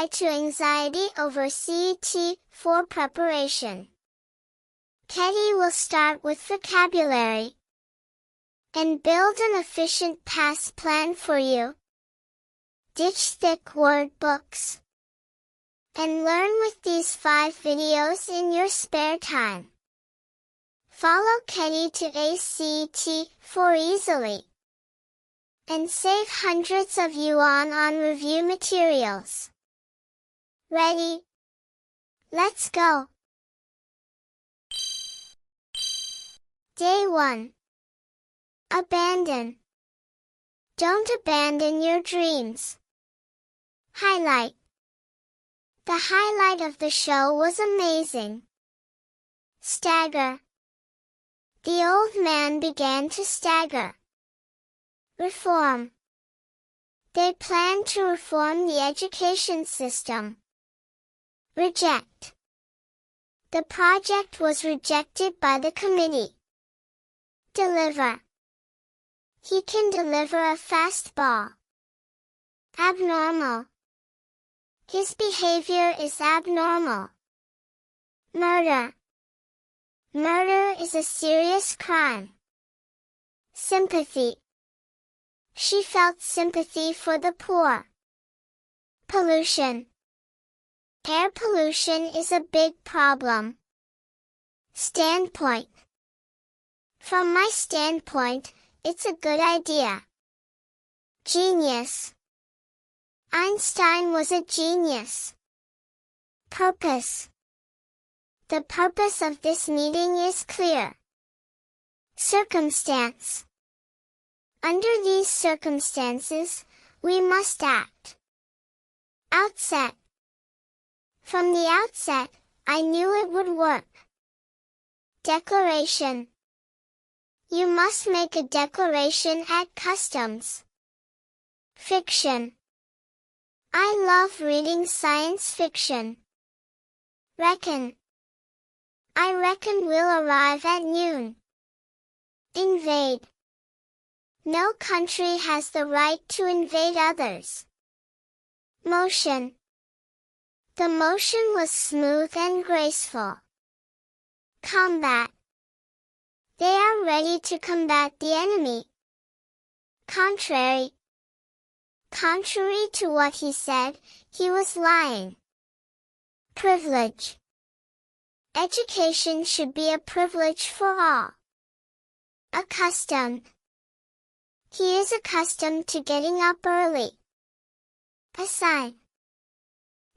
goodbye to anxiety over CET4 preparation. Ketty will start with vocabulary and build an efficient past plan for you. Ditch thick word books and learn with these 5 videos in your spare time. Follow Ketty to ACT4 easily and save hundreds of yuan on review materials. Ready? Let's go! Day 1. Abandon. Don't abandon your dreams. Highlight. The highlight of the show was amazing. Stagger. The old man began to stagger. Reform. They plan to reform the education system. Reject. The project was rejected by the committee. Deliver. He can deliver a fastball. Abnormal. His behavior is abnormal. Murder. Murder is a serious crime. Sympathy. She felt sympathy for the poor. Pollution. Air pollution is a big problem. Standpoint. From my standpoint, it's a good idea. Genius. Einstein was a genius. Purpose. The purpose of this meeting is clear. Circumstance. Under these circumstances, we must act. Outset. From the outset, I knew it would work. Declaration. You must make a declaration at customs. Fiction. I love reading science fiction. Reckon. I reckon we'll arrive at noon. Invade. No country has the right to invade others. Motion. The motion was smooth and graceful. Combat. They are ready to combat the enemy. Contrary. Contrary to what he said, he was lying. Privilege. Education should be a privilege for all. Accustomed. He is accustomed to getting up early. Assign.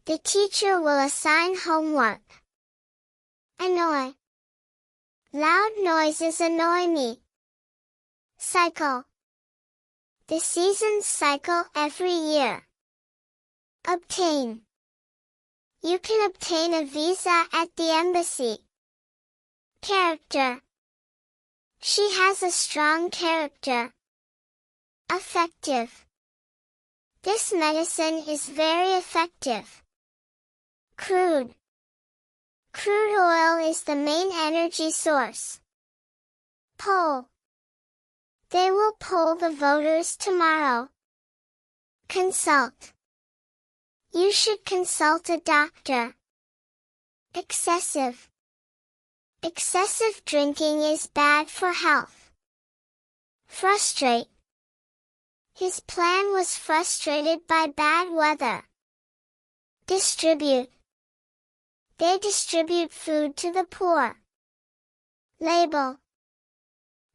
The teacher will assign homework. Annoy. Loud noises annoy me. Cycle. The seasons cycle every year. Obtain. You can obtain a visa at the embassy. Character. She has a strong character. Effective. This medicine is very effective. Crude. Crude oil is the main energy source. Poll. They will poll the voters tomorrow. Consult. You should consult a doctor. Excessive. Excessive drinking is bad for health. Frustrate. His plan was frustrated by bad weather. Distribute. They distribute food to the poor. Label.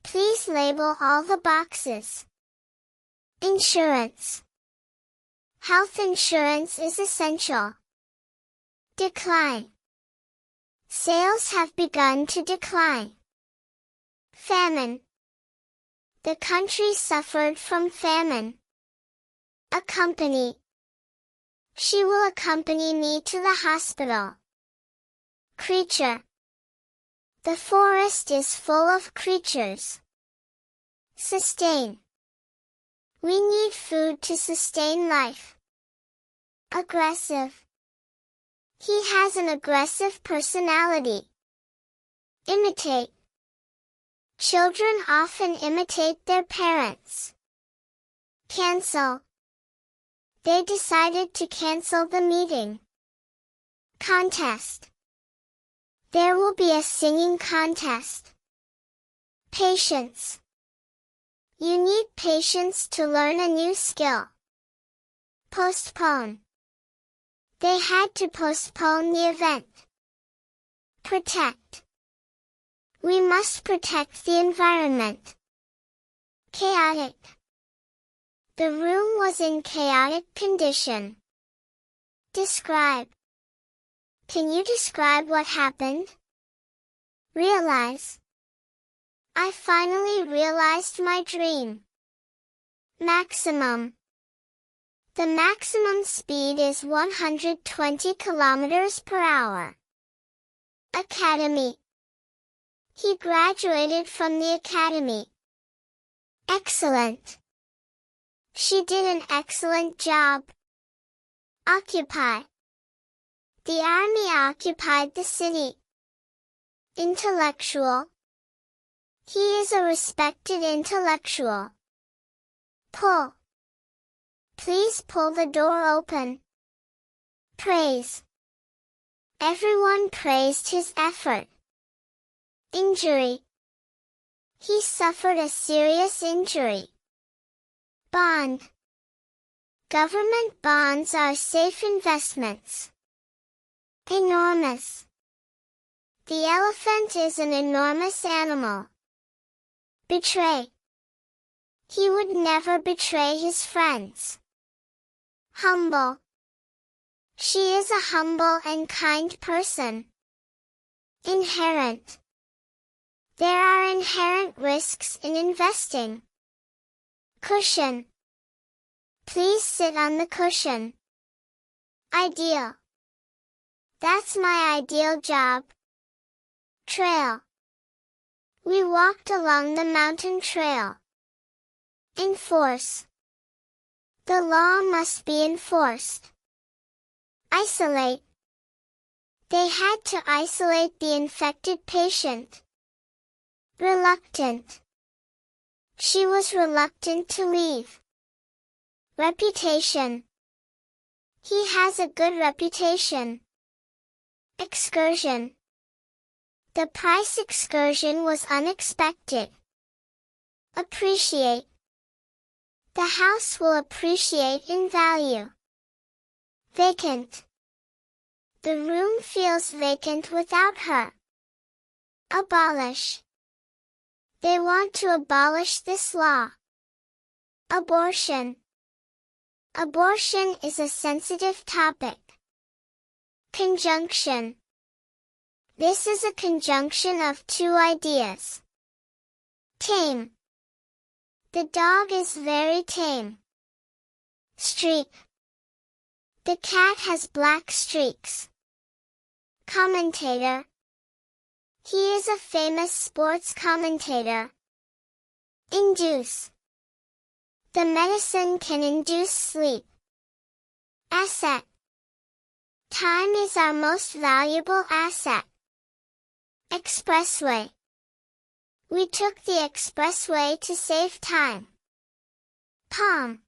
Please label all the boxes. Insurance. Health insurance is essential. Decline. Sales have begun to decline. Famine. The country suffered from famine. Accompany. She will accompany me to the hospital. Creature. The forest is full of creatures. Sustain. We need food to sustain life. Aggressive. He has an aggressive personality. Imitate. Children often imitate their parents. Cancel. They decided to cancel the meeting. Contest. There will be a singing contest. Patience. You need patience to learn a new skill. Postpone. They had to postpone the event. Protect. We must protect the environment. Chaotic. The room was in chaotic condition. Describe. Can you describe what happened? Realize. I finally realized my dream. Maximum. The maximum speed is 120 kilometers per hour. Academy. He graduated from the academy. Excellent. She did an excellent job. Occupy. The army occupied the city. Intellectual. He is a respected intellectual. Pull. Please pull the door open. Praise. Everyone praised his effort. Injury. He suffered a serious injury. Bond. Government bonds are safe investments. Enormous. The elephant is an enormous animal. Betray. He would never betray his friends. Humble. She is a humble and kind person. Inherent. There are inherent risks in investing. Cushion. Please sit on the cushion. Ideal. That's my ideal job. Trail. We walked along the mountain trail. Enforce. The law must be enforced. Isolate. They had to isolate the infected patient. Reluctant. She was reluctant to leave. Reputation. He has a good reputation. Excursion. The price excursion was unexpected. Appreciate. The house will appreciate in value. Vacant. The room feels vacant without her. Abolish. They want to abolish this law. Abortion. Abortion is a sensitive topic. Conjunction. This is a conjunction of two ideas. Tame. The dog is very tame. Streak. The cat has black streaks. Commentator. He is a famous sports commentator. Induce. The medicine can induce sleep. Asset. Time is our most valuable asset. Expressway. We took the expressway to save time. Palm.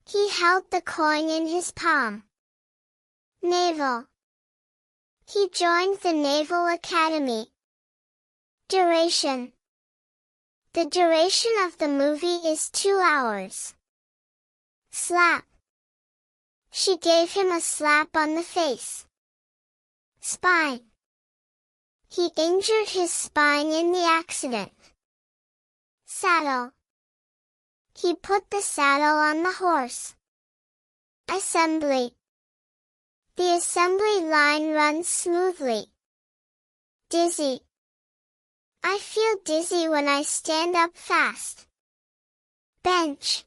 He held the coin in his palm. Naval. He joined the Naval Academy. Duration. The duration of the movie is 2 hours. Slap. She gave him a slap on the face. Spine. He injured his spine in the accident. Saddle. He put the saddle on the horse. Assembly. The assembly line runs smoothly. Dizzy. I feel dizzy when I stand up fast. Bench.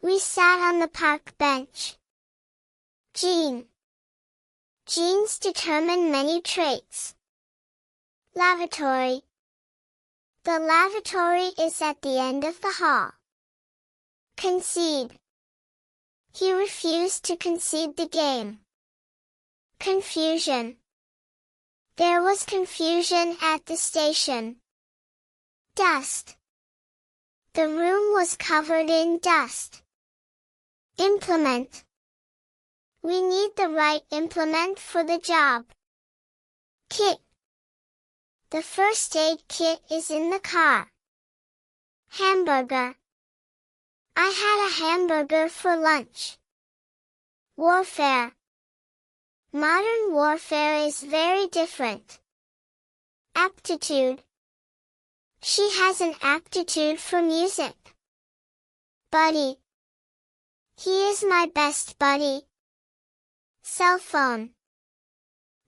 We sat on the park bench. Gene. Genes determine many traits. Lavatory. The lavatory is at the end of the hall. Concede. He refused to concede the game. Confusion. There was confusion at the station. Dust. The room was covered in dust. Implement. We need the right implement for the job. Kit. The first aid kit is in the car. Hamburger. I had a hamburger for lunch. Warfare. Modern warfare is very different. Aptitude. She has an aptitude for music. Buddy. He is my best buddy. Cell phone.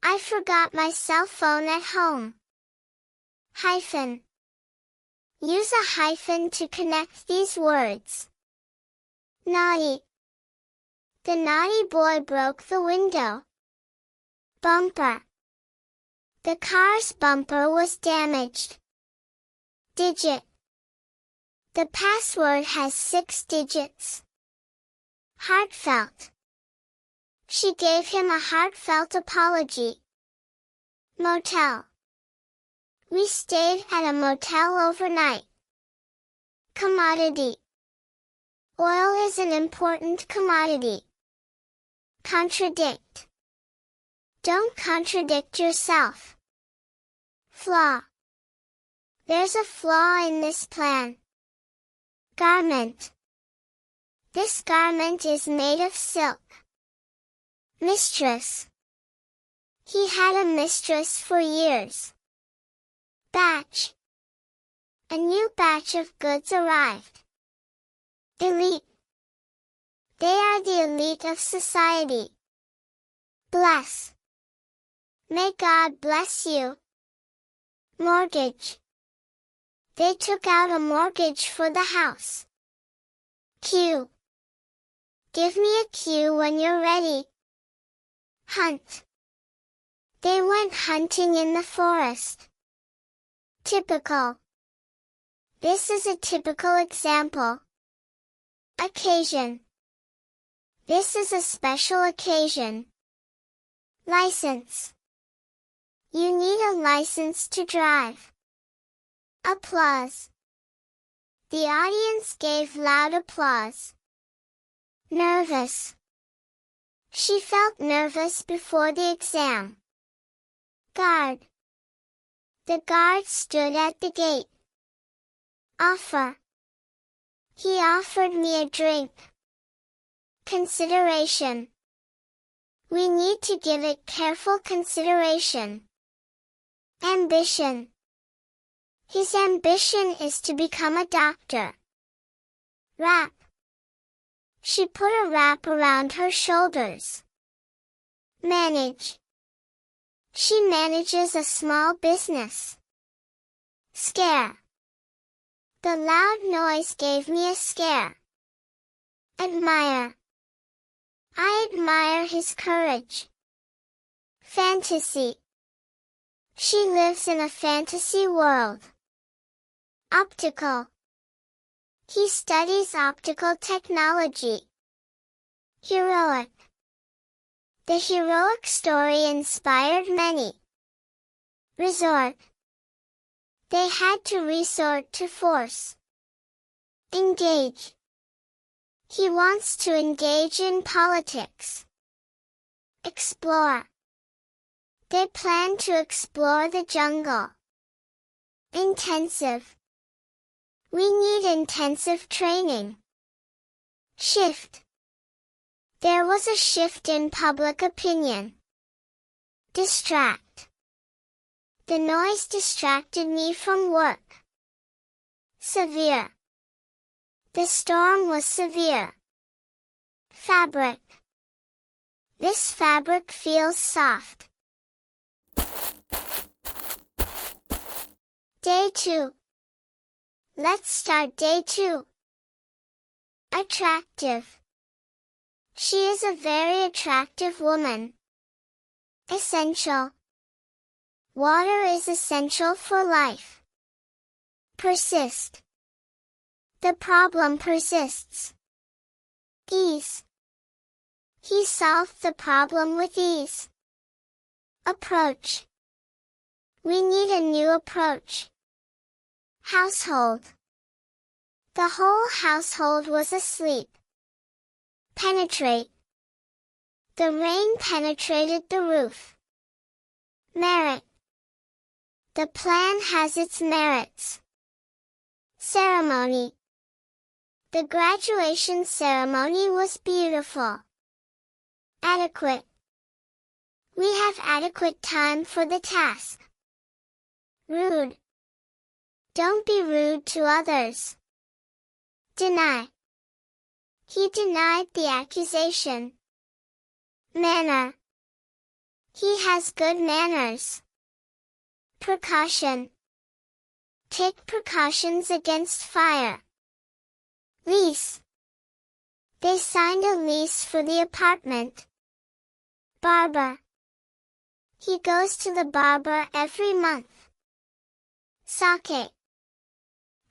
I forgot my cell phone at home. Hyphen. Use a hyphen to connect these words. Naughty. The naughty boy broke the window. Bumper. The car's bumper was damaged. Digit. The password has 6 digits. Heartfelt. She gave him a heartfelt apology. Motel. We stayed at a motel overnight. Commodity. Oil is an important commodity. Contradict. Don't contradict yourself. Flaw. There's a flaw in this plan. Garment. This garment is made of silk. Mistress. He had a mistress for years. Batch. A new batch of goods arrived. Elite. They are the elite of society. Bless. May God bless you. Mortgage. They took out a mortgage for the house. Cue. Give me a cue when you're ready. Hunt. They went hunting in the forest. Typical. This is a typical example. Occasion. This is a special occasion. License. You need a license to drive. Applause. The audience gave loud applause. Nervous. She felt nervous before the exam. Guard. The guard stood at the gate. Offer. He offered me a drink. Consideration. We need to give it careful consideration. Ambition. His ambition is to become a doctor. Wrap. She put a wrap around her shoulders. Manage. She manages a small business. Scare. The loud noise gave me a scare. Admire. I admire his courage. Fantasy. She lives in a fantasy world. Optical. He studies optical technology. Heroic. The heroic story inspired many. Resort. They had to resort to force. Engage. He wants to engage in politics. Explore. They plan to explore the jungle. Intensive. We need intensive training. Shift. There was a shift in public opinion. Distract. The noise distracted me from work. Severe. The storm was severe. Fabric. This fabric feels soft. Day 2. Let's start day 2. Attractive. She is a very attractive woman. Essential. Water is essential for life. Persist. The problem persists. Ease. He solved the problem with ease. Approach. We need a new approach. Household. The whole household was asleep. Penetrate. The rain penetrated the roof. Merit. The plan has its merits. Ceremony. The graduation ceremony was beautiful. Adequate. We have adequate time for the task. Rude. Don't be rude to others. Deny. He denied the accusation. Manner. He has good manners. Precaution. Take precautions against fire. Lease. They signed a lease for the apartment. Barber. He goes to the barber every month. Socket.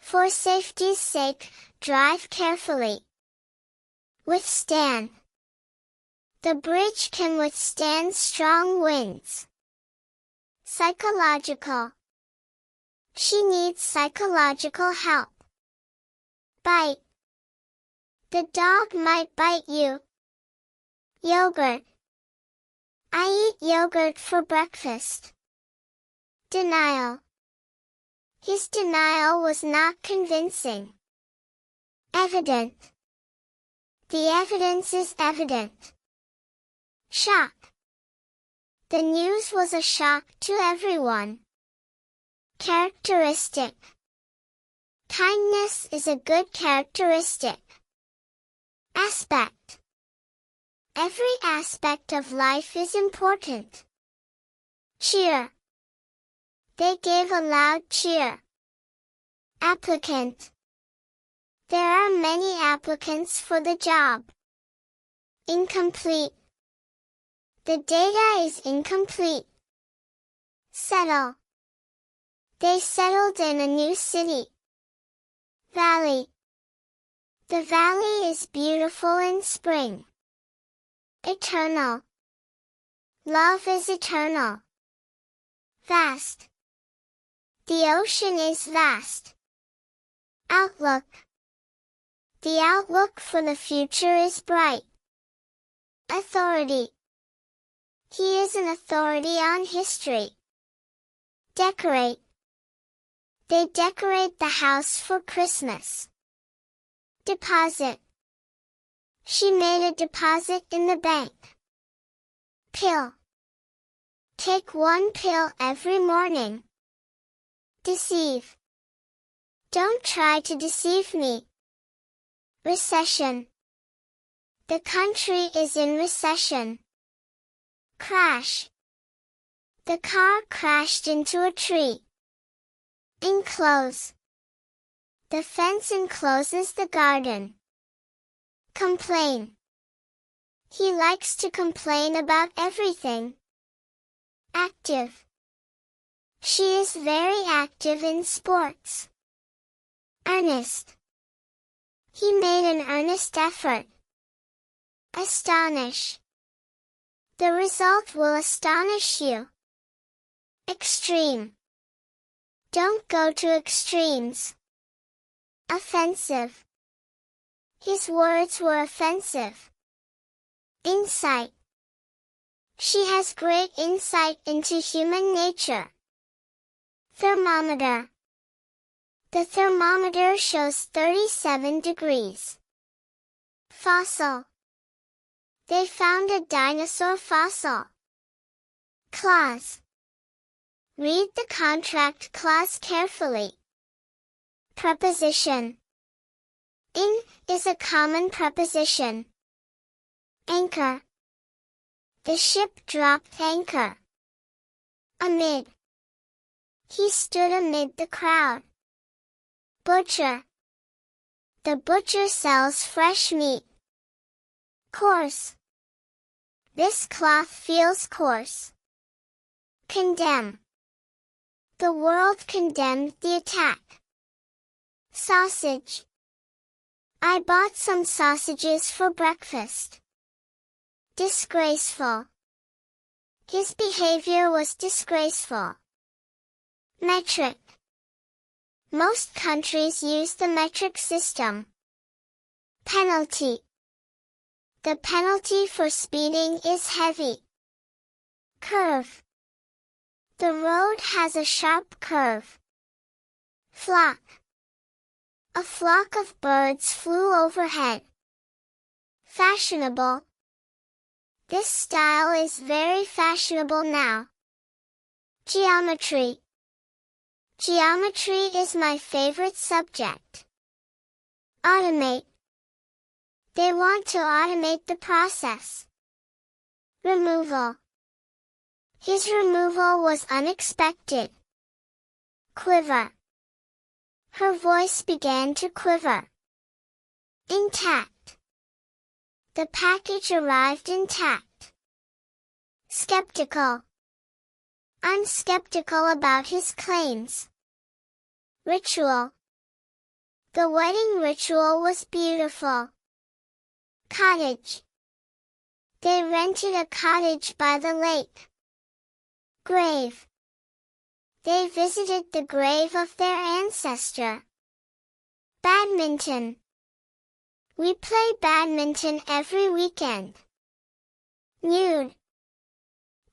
For safety's sake, drive carefully. Withstand. The bridge can withstand strong winds. Psychological. She needs psychological help. Bite. The dog might bite you. Yogurt. I eat yogurt for breakfast. Denial. His denial was not convincing. Evident. The evidence is evident. Shock. The news was a shock to everyone. Characteristic. Kindness is a good characteristic. Aspect. Every aspect of life is important. Cheer. They gave a loud cheer. Applicant. There are many applicants for the job. Incomplete. The data is incomplete. Settle. They settled in a new city. Valley. The valley is beautiful in spring. Eternal. Love is eternal. Vast. The ocean is vast. Outlook. The outlook for the future is bright. Authority. He is an authority on history. Decorate. They decorate the house for Christmas. Deposit. She made a deposit in the bank. Pill. Take one pill every morning. Deceive. Don't try to deceive me. Recession. The country is in recession. Crash. The car crashed into a tree. Enclose. The fence encloses the garden. Complain. He likes to complain about everything. Active. She is very active in sports. Earnest. He made an earnest effort. Astonish. The result will astonish you. Extreme. Don't go to extremes. Offensive. His words were offensive. Insight. She has great insight into human nature. Thermometer. The thermometer shows 37 degrees. Fossil. They found a dinosaur fossil. Clause. Read the contract clause carefully. Preposition. In is a common preposition. Anchor. The ship dropped anchor. Amid. He stood amid the crowd. Butcher. The butcher sells fresh meat. Coarse. This cloth feels coarse. Condemn. The world condemned the attack. Sausage. I bought some sausages for breakfast. Disgraceful. His behavior was disgraceful. Metric. Most countries use the metric system. Penalty. The penalty for speeding is heavy. Curve. The road has a sharp curve. Flock. A flock of birds flew overhead. Fashionable. This style is very fashionable now. Geometry. Geometry is my favorite subject. Automate. They want to automate the process. Removal. His removal was unexpected. Quiver. Her voice began to quiver. Intact. The package arrived intact. Skeptical. I'm skeptical about his claims. Ritual. The wedding ritual was beautiful. Cottage. They rented a cottage by the lake. Grave. They visited the grave of their ancestor. Badminton. We play badminton every weekend. Nude.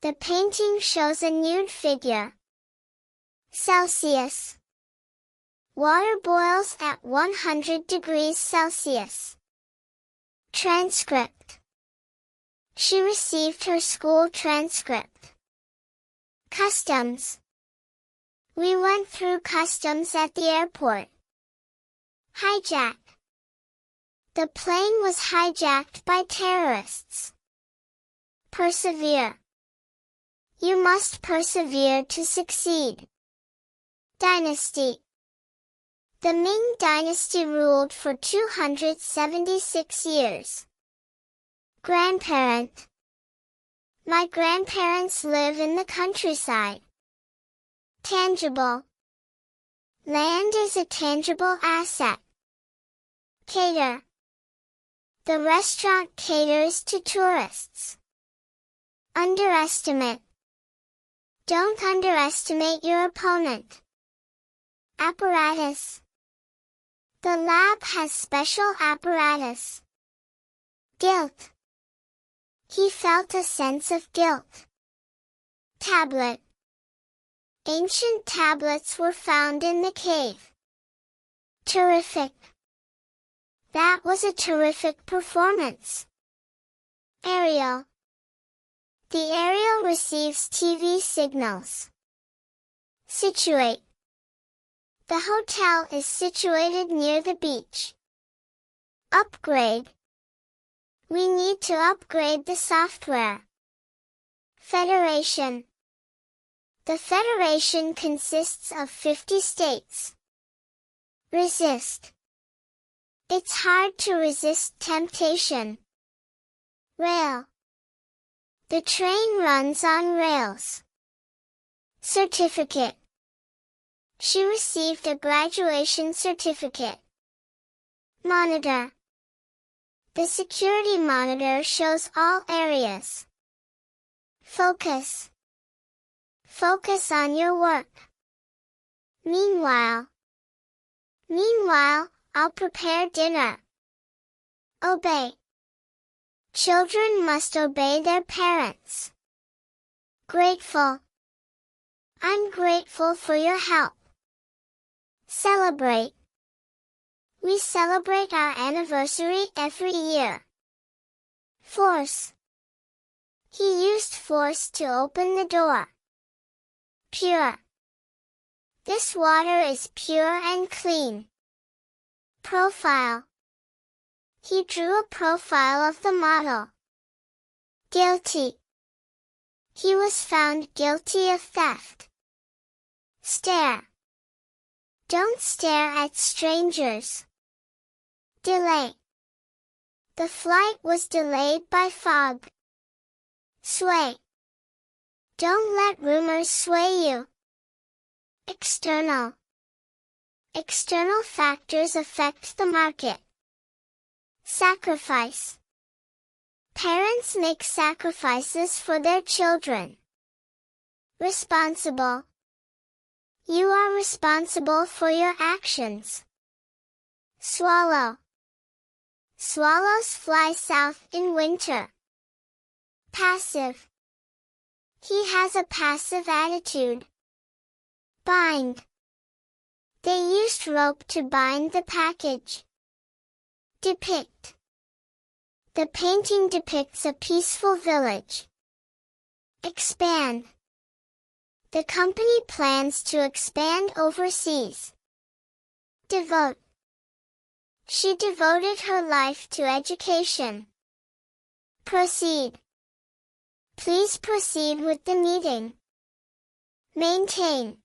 The painting shows a nude figure. Celsius. Water boils at 100 degrees Celsius. Transcript. She received her school transcript. Customs. We went through customs at the airport. Hijack. The plane was hijacked by terrorists. Persevere. You must persevere to succeed. Dynasty. The Ming dynasty ruled for 276 years. Grandparent. My grandparents live in the countryside. Tangible. Land is a tangible asset. Cater. The restaurant caters to tourists. Underestimate. Don't underestimate your opponent. Apparatus. The lab has special apparatus. Guilt. He felt a sense of guilt. Tablet. Ancient tablets were found in the cave. Terrific. That was a terrific performance. Aerial. The aerial receives TV signals. Situate. The hotel is situated near the beach. Upgrade. We need to upgrade the software. Federation. The federation consists of 50 states. Resist. It's hard to resist temptation. Rail. The train runs on rails. Certificate. She received a graduation certificate. Monitor. The security monitor shows all areas. Focus. Focus on your work. Meanwhile. Meanwhile, I'll prepare dinner. Obey. Children must obey their parents. Grateful. I'm grateful for your help. Celebrate. We celebrate our anniversary every year. Force. He used force to open the door. Pure. This water is pure and clean. Profile. He drew a profile of the model. Guilty. He was found guilty of theft. Stare. Don't stare at strangers. Delay. The flight was delayed by fog. Sway. Don't let rumors sway you. External. External factors affect the market. Sacrifice. Parents make sacrifices for their children. Responsible. You are responsible for your actions. Swallow. Swallows fly south in winter. Passive. He has a passive attitude. Bind. They used rope to bind the package. Depict. The painting depicts a peaceful village. Expand. The company plans to expand overseas. Devote. She devoted her life to education. Proceed. Please proceed with the meeting. Maintain.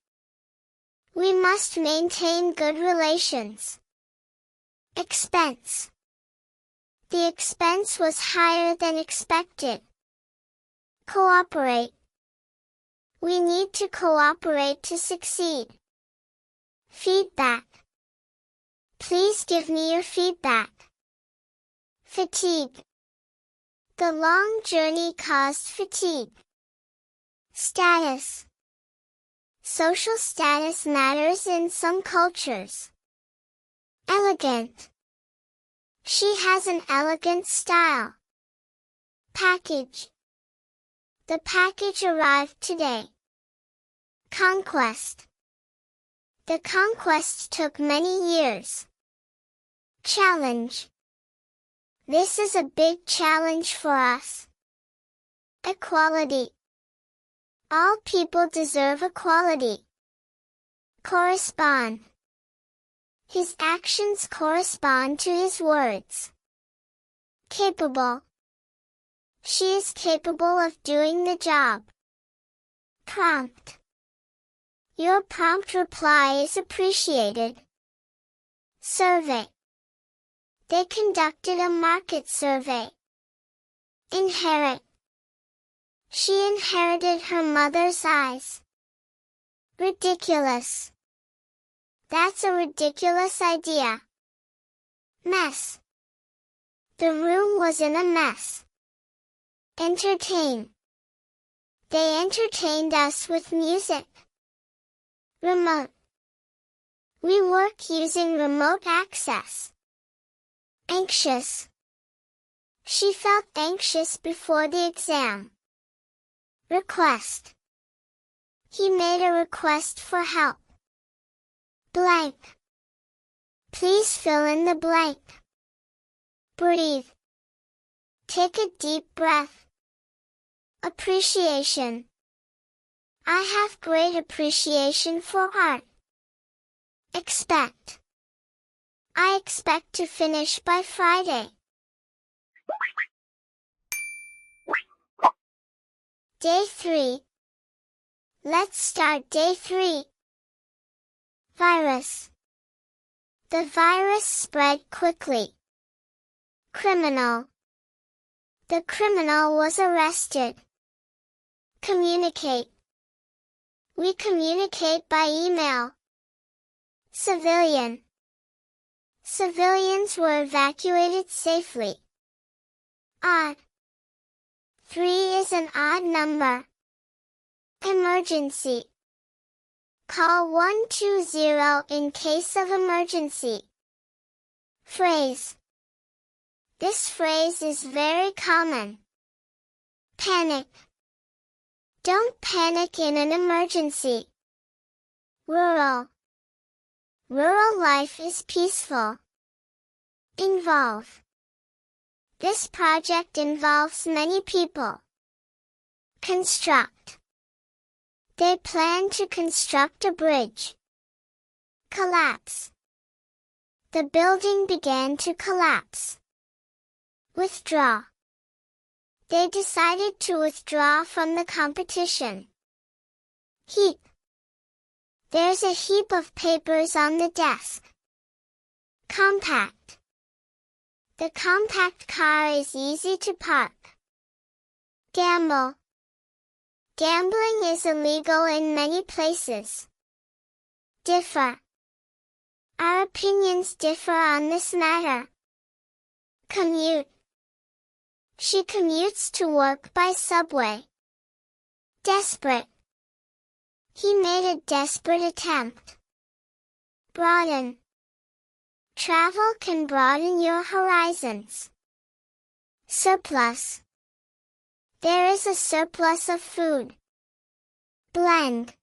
We must maintain good relations. Expense. The expense was higher than expected. Cooperate. We need to cooperate to succeed. Feedback. Please give me your feedback. Fatigue. The long journey caused fatigue. Status. Social status matters in some cultures. Elegant. She has an elegant style. Package. The package arrived today. Conquest. The conquest took many years. Challenge. This is a big challenge for us. Equality. All people deserve equality. Correspond. His actions correspond to his words. Capable. She is capable of doing the job. Prompt. Your prompt reply is appreciated. Survey. They conducted a market survey. Inherit. She inherited her mother's eyes. Ridiculous. That's a ridiculous idea. Mess. The room was in a mess. Entertain. They entertained us with music. Remote. We work using remote access. Anxious. She felt anxious before the exam. Request. He made a request for help. Blank. Please fill in the blank. Breathe. Take a deep breath. Appreciation. I have great appreciation for art. Expect. I expect to finish by Friday. Day 3. Let's start day 3. Virus. The virus spread quickly. Criminal. The criminal was arrested. Communicate. We communicate by email. Civilian. Civilians were evacuated safely. Odd. 3 is an odd number. Emergency. Call 120 in case of emergency. Phrase. This phrase is very common. Panic. Don't panic in an emergency. Rural. Rural life is peaceful. Involve. This project involves many people. Construct. They plan to construct a bridge. Collapse. The building began to collapse. Withdraw. They decided to withdraw from the competition. Heap. There's a heap of papers on the desk. Compact. The compact car is easy to park. Gamble. Gambling is illegal in many places. Differ. Our opinions differ on this matter. Commute. She commutes to work by subway. Desperate. He made a desperate attempt. Broaden. Travel can broaden your horizons. Surplus. There is a surplus of food. Blend.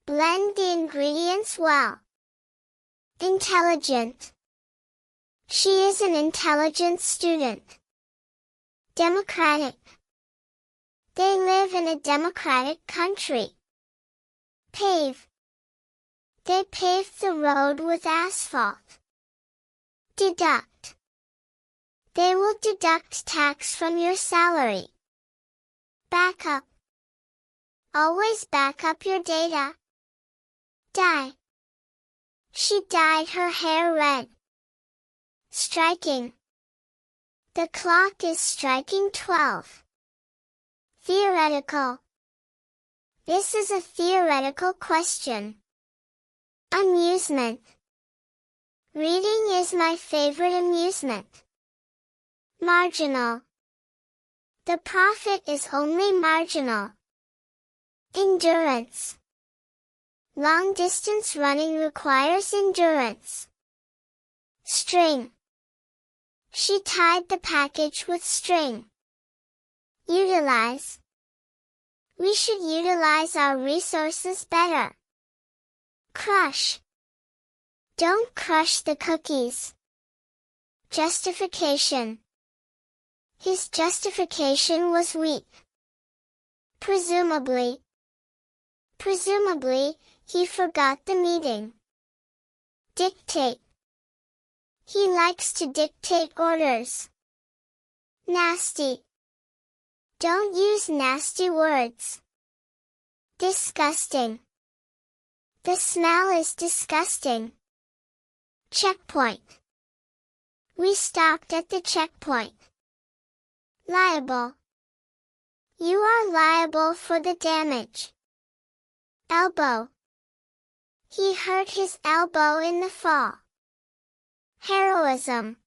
Blend the ingredients well. Intelligent. She is an intelligent student. Democratic. They live in a democratic country. Pave. They paved the road with asphalt. Deduct. They will deduct tax from your salary. Backup. Always back up your data. Dye. She dyed her hair red. Striking. The clock is striking 12. Theoretical. This is a theoretical question. Amusement. Reading is my favorite amusement. Marginal. The profit is only marginal. Endurance. Long distance running requires endurance. String. She tied the package with string. Utilize. We should utilize our resources better. Crush. Don't crush the cookies. Justification. His justification was weak. Presumably. Presumably, he forgot the meeting. Dictate. He likes to dictate orders. Nasty. Don't use nasty words. Disgusting. The smell is disgusting. Checkpoint. We stopped at the checkpoint. Liable. You are liable for the damage. Elbow. He hurt his elbow in the fall. Heroism.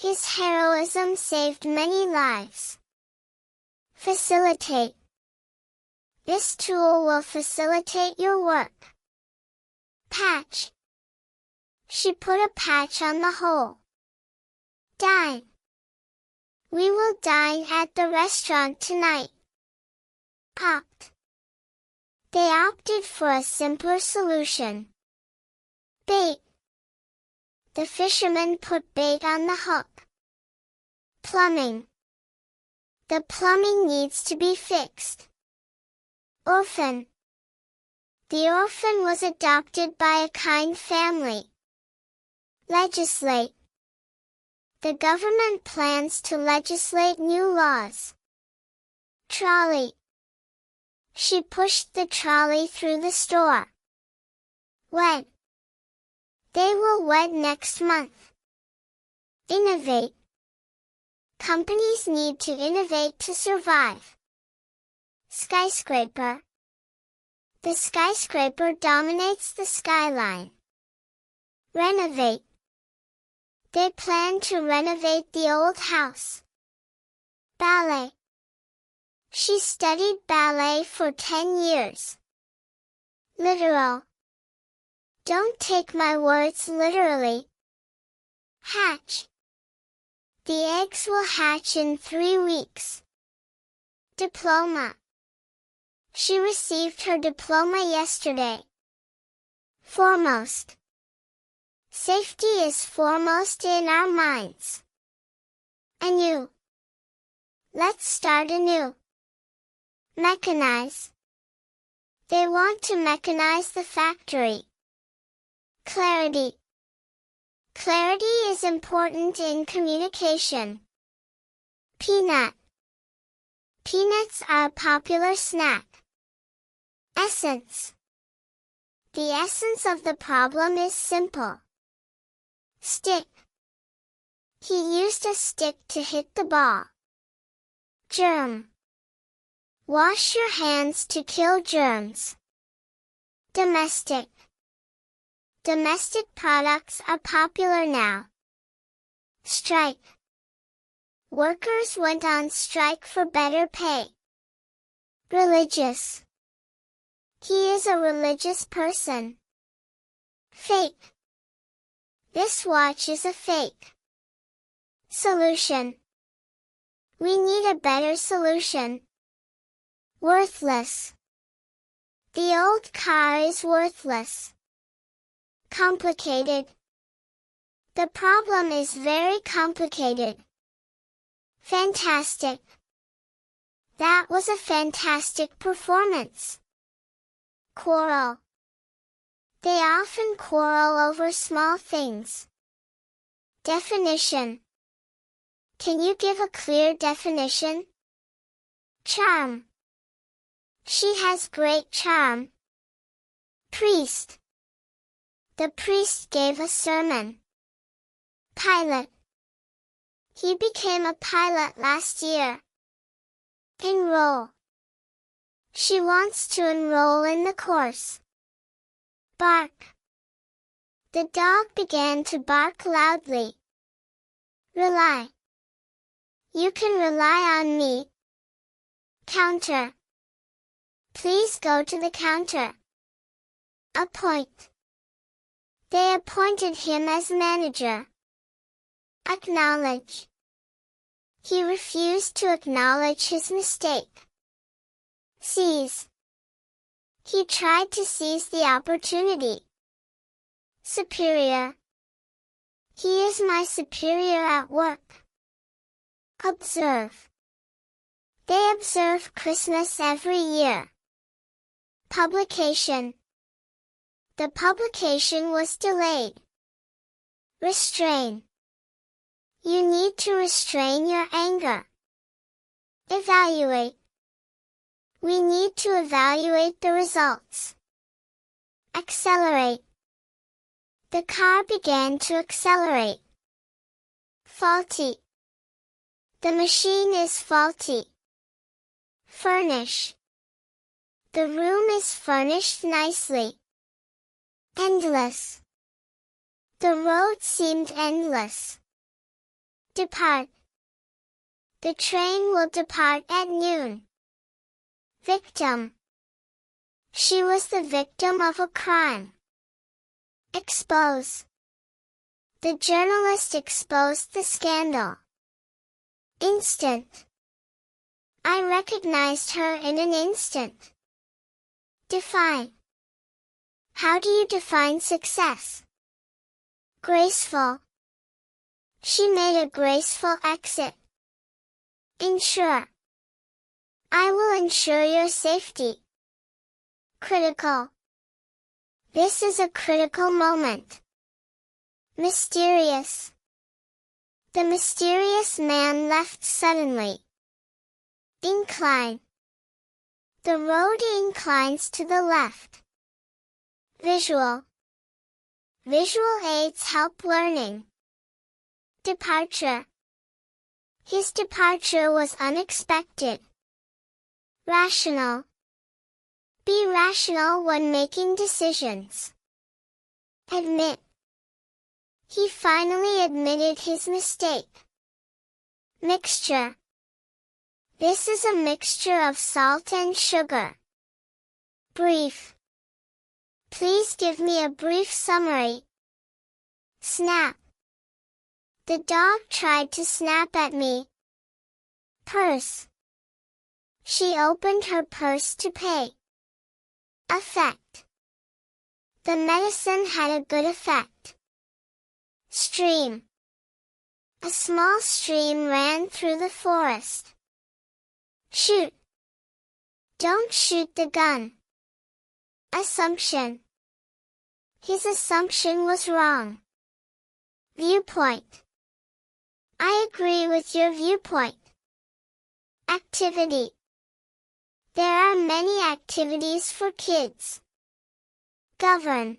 His heroism saved many lives. Facilitate. This tool will facilitate your work. Patch. She put a patch on the hole. Dine. We will dine at the restaurant tonight. Opt. They opted for a simpler solution. Bait. The fisherman put bait on the hook. Plumbing. The plumbing needs to be fixed. Orphan. The orphan was adopted by a kind family. Legislate. The government plans to legislate new laws. Trolley. She pushed the trolley through the store. Wet. They will wet next month. Innovate. Companies need to innovate to survive. Skyscraper. The skyscraper dominates the skyline. Renovate. They plan to renovate the old house. Ballet. She studied ballet for 10 years. Literal. Don't take my words literally. Hatch. The eggs will hatch in 3 weeks. Diploma. She received her diploma yesterday. Foremost. Safety is foremost in our minds. Anew. Let's start anew. Mechanize. They want to mechanize the factory. Clarity. Clarity is important in communication. Peanut. Peanuts are a popular snack. Essence. The essence of the problem is simple. Stick. He used a stick to hit the ball. Germ. Wash your hands to kill germs. Domestic. Domestic products are popular now. Strike. Workers went on strike for better pay. Religious. He is a religious person. Fate. This watch is a fake. Solution. We need a better solution. Worthless. The old car is worthless. Complicated. The problem is very complicated. Fantastic. That was a fantastic performance. Quarrel. They often quarrel over small things. Definition. Can you give a clear definition? Charm. She has great charm. Priest. The priest gave a sermon. Pilot. He became a pilot last year. Enroll. She wants to enroll in the course. Bark. The dog began to bark loudly. Rely. You can rely on me. Counter. Please go to the counter. Appoint. They appointed him as manager. Acknowledge. He refused to acknowledge his mistake. Seize. He tried to seize the opportunity. Superior. He is my superior at work. Observe. They observe Christmas every year. Publication. The publication was delayed. Restrain. You need to restrain your anger. Evaluate. We need to evaluate the results. Accelerate. The car began to accelerate. Faulty. The machine is faulty. Furnish. The room is furnished nicely. Endless. The road seemed endless. Depart. The train will depart at noon. Victim. She was the victim of a crime. Expose. The journalist exposed the scandal. Instant. I recognized her in an instant. Define. How do you define success? Graceful. She made a graceful exit. Ensure. I will ensure your safety. Critical. This is a critical moment. Mysterious. The mysterious man left suddenly. Incline. The road inclines to the left. Visual. Visual aids help learning. Departure. His departure was unexpected. Rational. Be rational when making decisions. Admit. He finally admitted his mistake. Mixture. This is a mixture of salt and sugar. Brief. Please give me a brief summary. Snap. The dog tried to snap at me. Purse. She opened her purse to pay. Effect. The medicine had a good effect. Stream. A small stream ran through the forest. Shoot. Don't shoot the gun. Assumption. His assumption was wrong. Viewpoint. I agree with your viewpoint. Activity. There are many activities for kids. Govern.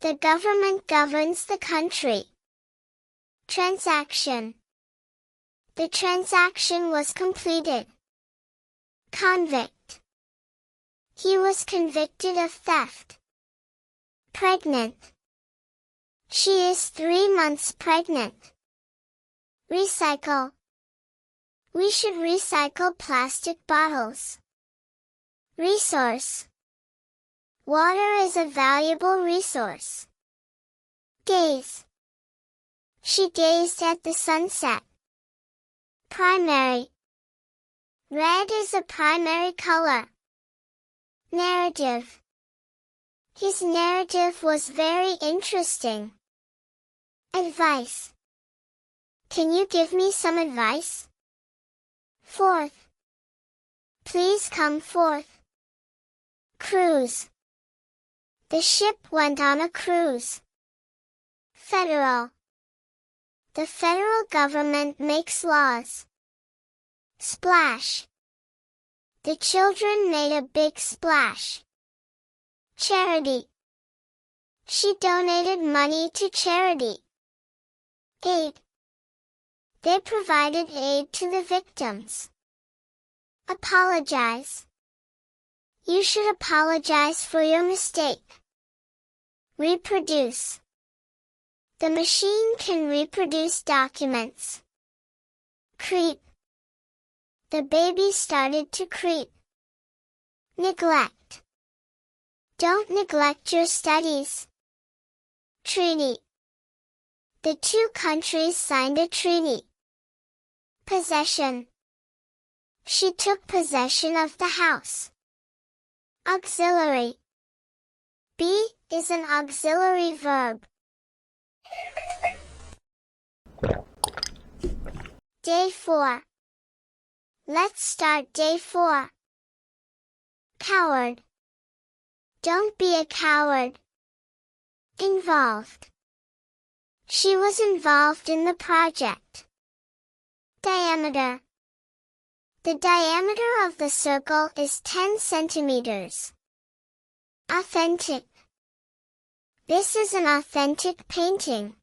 The government governs the country. Transaction. The transaction was completed. Convict. He was convicted of theft. Pregnant. She is 3 months pregnant. Recycle. We should recycle plastic bottles. Resource. Water is a valuable resource. Gaze. She gazed at the sunset. Primary. Red is a primary color. Narrative. His narrative was very interesting. Advice. Can you give me some advice? Fourth. Please come forth. Cruise. The ship went on a cruise. Federal. The federal government makes laws. Splash. The children made a big splash. Charity. She donated money to charity. Aid. They provided aid to the victims. Apologize. You should apologize for your mistake. Reproduce. The machine can reproduce documents. Creep. The baby started to creep. Neglect. Don't neglect your studies. Treaty. The two countries signed a treaty. Possession. She took possession of the house. Auxiliary. Be is an auxiliary verb. Day 4. Let's start day 4. Coward. Don't be a coward. Involved. She was involved in the project. Diameter. The diameter of the circle is 10 centimeters. Authentic. This is an authentic painting.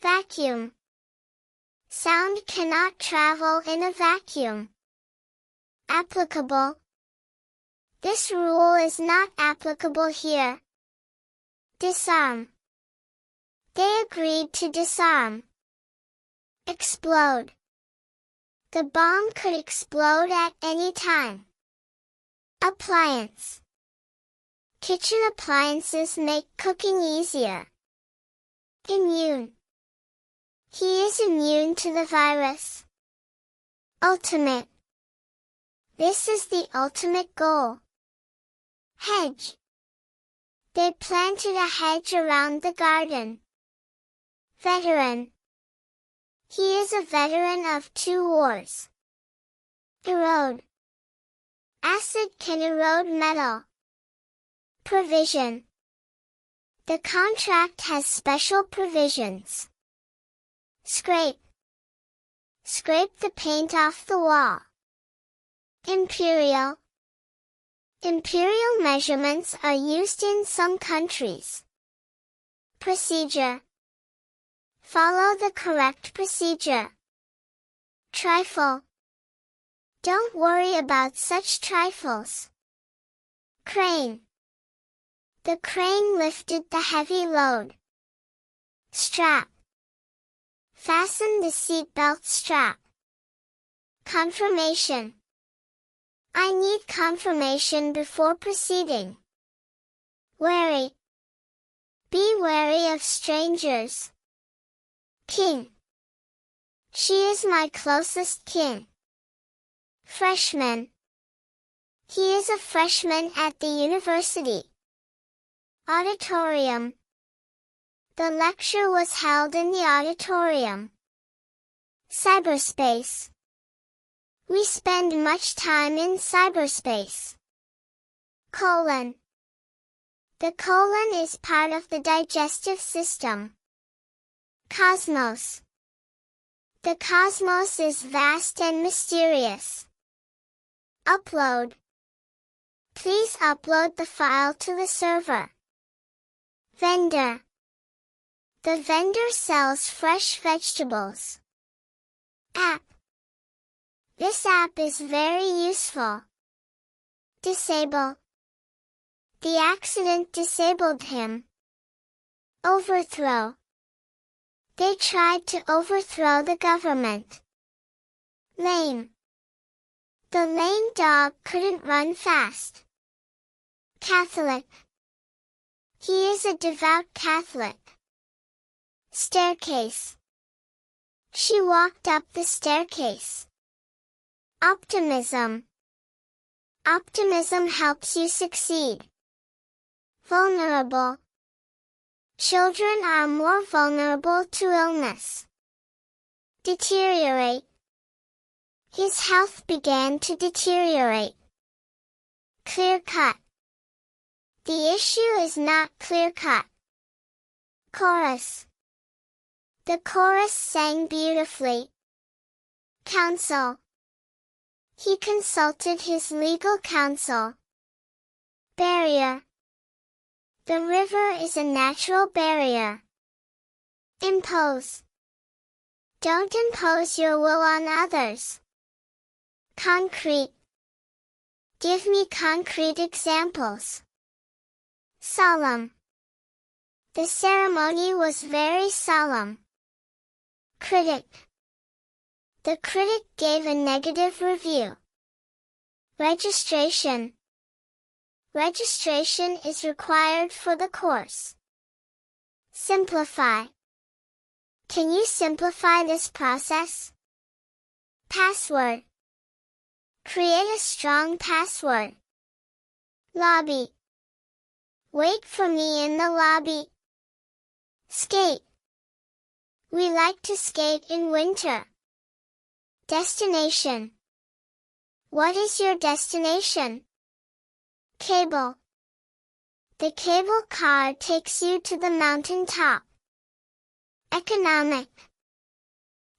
Vacuum. Sound cannot travel in a vacuum. Applicable. This rule is not applicable here. Disarm. They agreed to disarm. Explode. The bomb could explode at any time. Appliance. Kitchen appliances make cooking easier. Immune. He is immune to the virus. Ultimate. This is the ultimate goal. Hedge. They planted a hedge around the garden. Veteran. He is a veteran of 2 wars. Erode. Acid can erode metal. Provision. The contract has special provisions. Scrape. Scrape the paint off the wall. Imperial. Imperial measurements are used in some countries. Procedure. Follow the correct procedure. Trifle. Don't worry about such trifles. Crane. The crane lifted the heavy load. Strap. Fasten the seat belt strap. Confirmation. I need confirmation before proceeding. Wary. Be wary of strangers. King. She is my closest kin. Freshman. He is a freshman at the university. Auditorium. The lecture was held in the auditorium. Cyberspace. We spend much time in cyberspace. Colon. The colon is part of the digestive system. Cosmos. The cosmos is vast and mysterious. Upload. Please upload the file to the server. Vendor. The vendor sells fresh vegetables. App. This app is very useful. Disable. The accident disabled him. Overthrow. They tried to overthrow the government. Lame. The lame dog couldn't run fast. Catholic. He is a devout Catholic. Staircase. She walked up the staircase. Optimism. Optimism helps you succeed. Vulnerable. Children are more vulnerable to illness. Deteriorate. His health began to deteriorate. Clear-cut. The issue is not clear-cut. Chorus. The chorus sang beautifully. Counsel. He consulted his legal counsel. Barrier. The river is a natural barrier. Impose. Don't impose your will on others. Concrete. Give me concrete examples. Solemn. The ceremony was very solemn. Critic. The critic gave a negative review. Registration. Registration is required for the course. Simplify. Can you simplify this process? Password. Create a strong password. Lobby. Wait for me in the lobby. Skate. We like to skate in winter. Destination. What is your destination? Cable. The cable car takes you to the mountain top. Economic.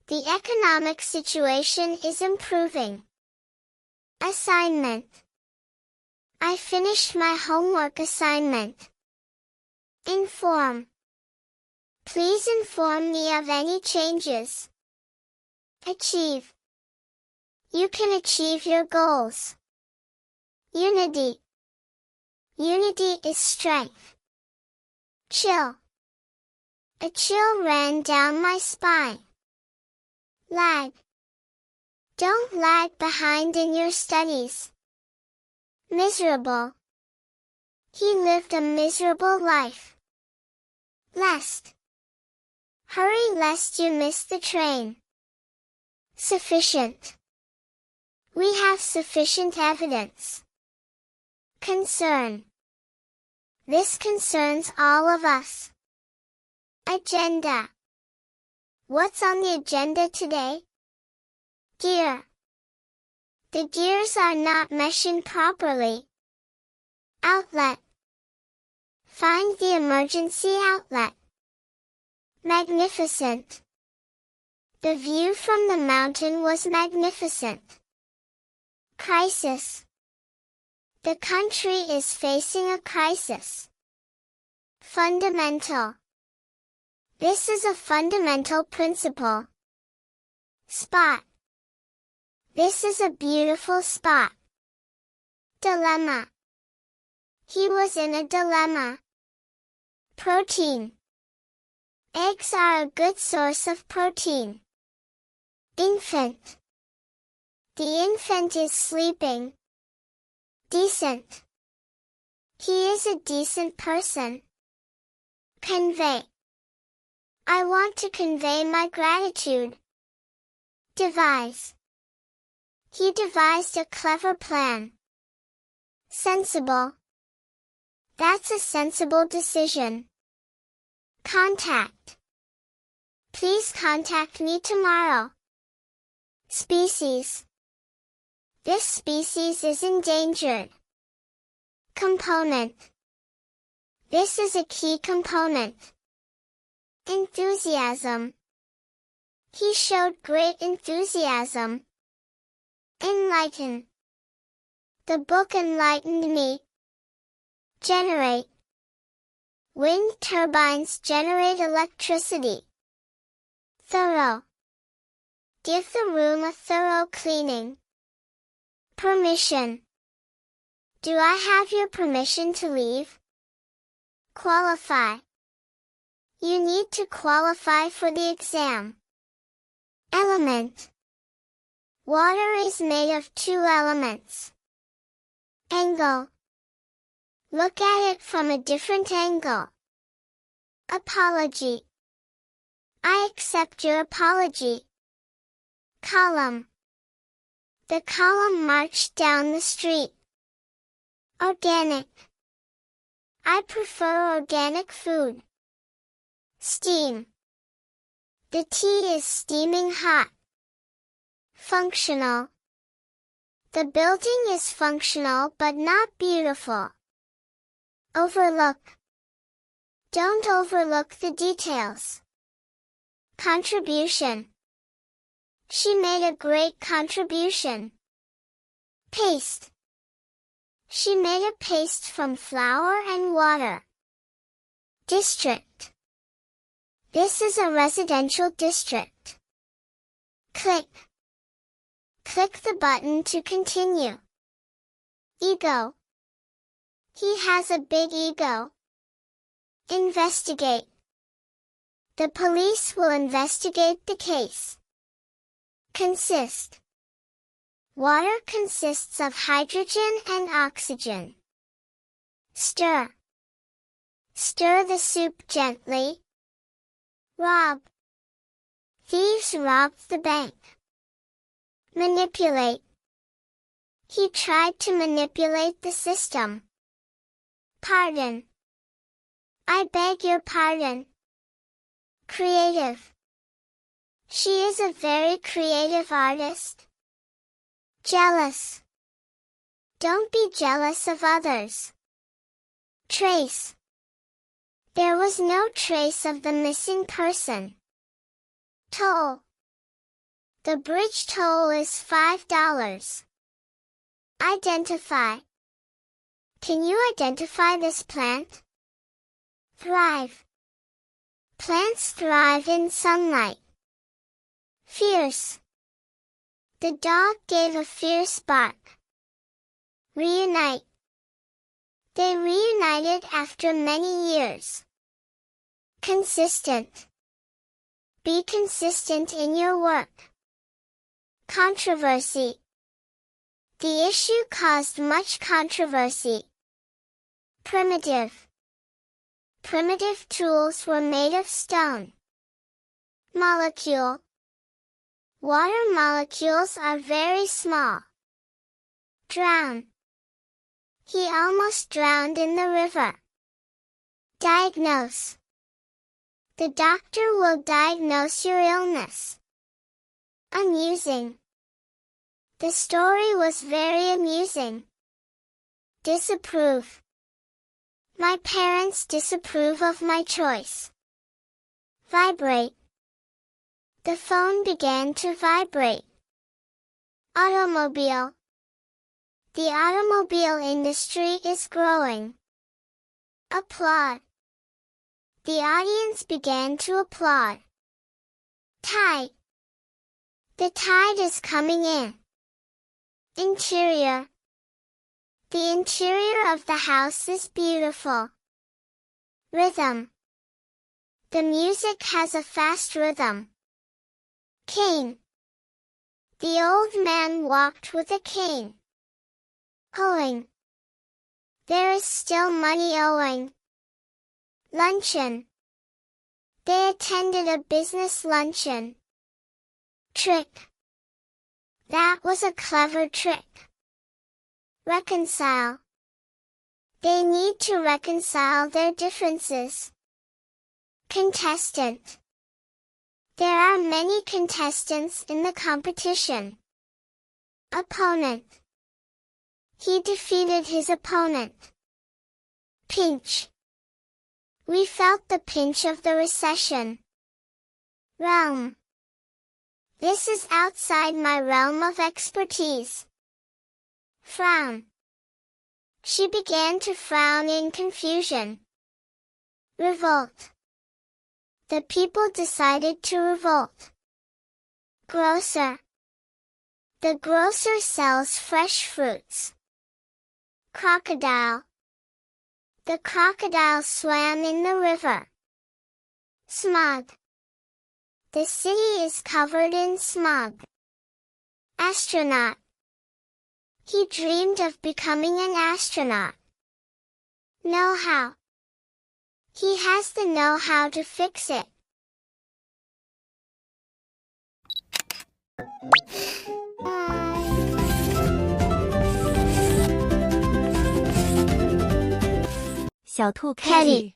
The economic situation is improving. Assignment. I finished my homework assignment. Inform. Please inform me of any changes. Achieve. You can achieve your goals. Unity. Unity is strength. Chill. A chill ran down my spine. Lag. Don't lag behind in your studies. Miserable. He lived a miserable life. Lest. Hurry lest you miss the train. Sufficient. We have sufficient evidence. Concern. This concerns all of us. Agenda. What's on the agenda today? Gear. The gears are not meshing properly. Outlet. Find the emergency outlet. Magnificent. The view from the mountain was magnificent. Crisis. The country is facing a crisis. Fundamental. This is a fundamental principle. Spot. This is a beautiful spot. Dilemma. He was in a dilemma. Protein. Eggs are a good source of protein. Infant. The infant is sleeping. Decent. He is a decent person. Convey. I want to convey my gratitude. Devise. He devised a clever plan. Sensible. That's a sensible decision. Contact. Please contact me tomorrow. Species. This species is endangered. Component. This is a key component. Enthusiasm. He showed great enthusiasm. Enlighten. The book enlightened me. Generate. Wind turbines generate electricity. Thorough. Give the room a thorough cleaning. Permission. Do I have your permission to leave? Qualify. You need to qualify for the exam. Element. Water is made of two elements. Angle. Look at it from a different angle. Apology. I accept your apology. Column. The column marched down the street. Organic. I prefer organic food. Steam. The tea is steaming hot. Functional. The building is functional but not beautiful. Overlook. Don't overlook the details. Contribution. She made a great contribution. Paste. She made a paste from flour and water. District. This is a residential district. Click. Click the button to continue. Ego. He has a big ego. Investigate. The police will investigate the case. Consist. Water consists of hydrogen and oxygen. Stir. Stir the soup gently. Rob. Thieves robbed the bank. Manipulate. He tried to manipulate the system. Pardon. I beg your pardon. Creative. She is a very creative artist. Jealous. Don't be jealous of others. Trace. There was no trace of the missing person. Toll. The bridge toll is $5. Identify. Can you identify this plant? Thrive. Plants thrive in sunlight. Fierce. The dog gave a fierce bark. Reunite. They reunited after many years. Consistent. Be consistent in your work. Controversy. The issue caused much controversy. Primitive. Primitive tools were made of stone. Molecule. Water molecules are very small. Drown. He almost drowned in the river. Diagnose. The doctor will diagnose your illness. Amusing. The story was very amusing. Disapprove. My parents disapprove of my choice. Vibrate. The phone began to vibrate. Automobile. The automobile industry is growing. Applaud. The audience began to applaud. Tide. The tide is coming in. Interior. The interior of the house is beautiful. Rhythm. The music has a fast rhythm. Cane. The old man walked with a cane. Owing. There is still money owing. Luncheon. They attended a business luncheon. Trick. That was a clever trick. Reconcile. They need to reconcile their differences. Contestant. There are many contestants in the competition. Opponent. He defeated his opponent. Pinch. We felt the pinch of the recession. Realm. This is outside my realm of expertise. Frown. She began to frown in confusion. Revolt. The people decided to revolt. Grocer. The grocer sells fresh fruits. Crocodile. The crocodile swam in the river. Smog. The city is covered in smog. Astronaut. He dreamed of becoming an astronaut. Know-how. He has the know-how to fix it. 小兔 Caddy